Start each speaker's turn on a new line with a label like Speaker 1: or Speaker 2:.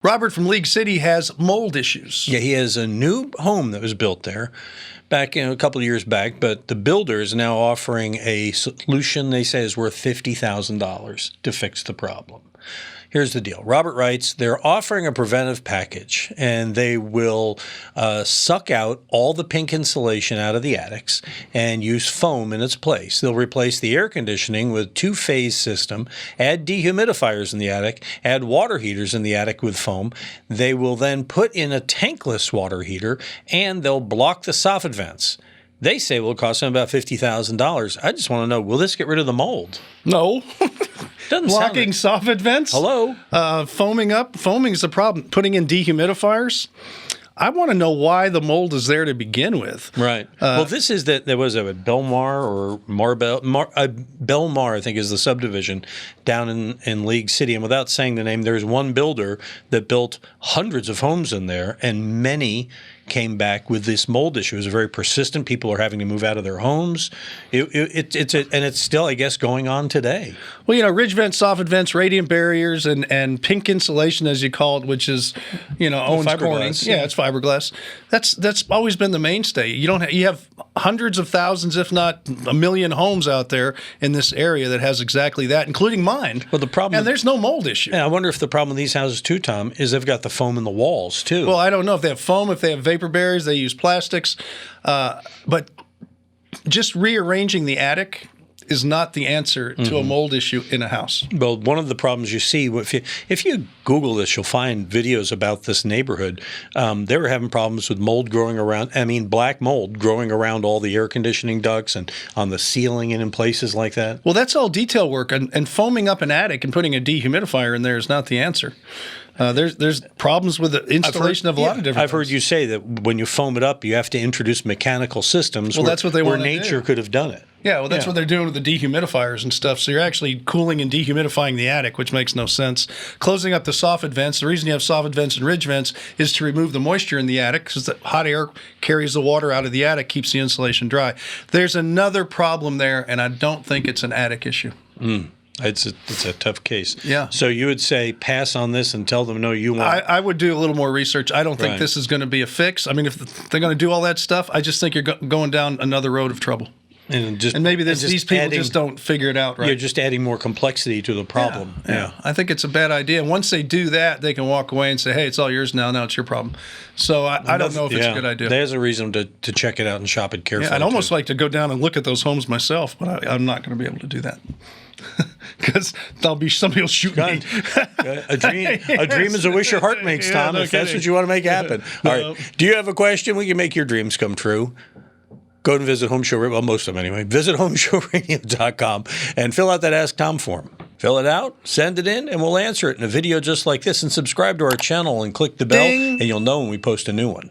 Speaker 1: Robert from League City has mold issues.
Speaker 2: Yeah, he has a new home that was built there back a couple of years back, but the builder is now offering a solution they say is worth $50,000 to fix the problem. Here's the deal. Robert writes, they're offering a preventive package, and they will suck out all the pink insulation out of the attics and use foam in its place. They'll replace the air conditioning with two-phase system, add dehumidifiers in the attic, add water heaters in the attic with foam. They will then put in a tankless water heater, and they'll block the soffit vents. They say it will cost them about $50,000. I just want to know, will this get rid of the mold?
Speaker 1: No.
Speaker 2: Doesn't
Speaker 1: Blocking soffit vents?
Speaker 2: Hello?
Speaker 1: Foaming up? Foaming is the problem. Putting in dehumidifiers? I want to know why the mold is there to begin with.
Speaker 2: Right. Well, this is that there was a Belmar or Belmar, I think, is the subdivision down in League City. And without saying the name, there's one builder that built hundreds of homes in there, and many came back with this mold issue. It was very persistent. People are having to move out of their homes. And it's still, I guess, going on today.
Speaker 1: Well, ridge vents, soffit vents, radiant barriers, and pink insulation, as you call it, which is, Owens Corning. Yeah, it's fiberglass. That's always been the mainstay. You have hundreds of thousands, if not a million, homes out there in this area that has exactly that, including mine.
Speaker 2: Well, the problem,
Speaker 1: and there's no mold issue.
Speaker 2: Yeah, I wonder if the problem with these houses too, Tom, is they've got the foam in the walls too.
Speaker 1: Well, I don't know if they have foam, if they have vapor barriers, they use plastics, but just rearranging the attic is not the answer to a mold issue in a house.
Speaker 2: Well, one of the problems you see, if you Google this, you'll find videos about this neighborhood. They were having problems with mold growing around, black mold growing around all the air conditioning ducts and on the ceiling and in places like that.
Speaker 1: Well, that's all detail work, and foaming up an attic and putting a dehumidifier in there is not the answer. There's problems with the installation of a lot of different
Speaker 2: I've heard you say that when you foam it up, you have to introduce mechanical systems
Speaker 1: that's what they
Speaker 2: where
Speaker 1: want to
Speaker 2: nature
Speaker 1: do.
Speaker 2: could have done it.
Speaker 1: Yeah, well, that's what they're doing with the dehumidifiers and stuff. So you're actually cooling and dehumidifying the attic, which makes no sense. Closing up the soffit vents. The reason you have soffit vents and ridge vents is to remove the moisture in the attic because the hot air carries the water out of the attic, keeps the insulation dry. There's another problem there, and I don't think it's an attic issue.
Speaker 2: It's a tough case.
Speaker 1: Yeah.
Speaker 2: So you would say pass on this and tell them no, you won't.
Speaker 1: I would do a little more research. I don't think this is going to be a fix. If they're going to do all that stuff, I just think you're going down another road of trouble. And maybe these people just don't figure it out right.
Speaker 2: You're just adding more complexity to the problem.
Speaker 1: Yeah. I think it's a bad idea. And once they do that, they can walk away and say, hey, it's all yours now. Now it's your problem. So I don't know if it's a good idea.
Speaker 2: There's a reason to check it out and shop it carefully.
Speaker 1: I'd almost like to go down and look at those homes myself, but I'm not going to be able to do that. Because somebody will shoot me.
Speaker 2: A dream is a wish your heart makes, Tom, if that's what you want to make happen. All right. Do you have a question? We can make your dreams come true. Go and visit HomeShowRadio. Well, most of them anyway. Visit HomeShowRadio.com and fill out that Ask Tom form. Fill it out, send it in, and we'll answer it in a video just like this. And subscribe to our channel and click the bell, and you'll know when we post a new one.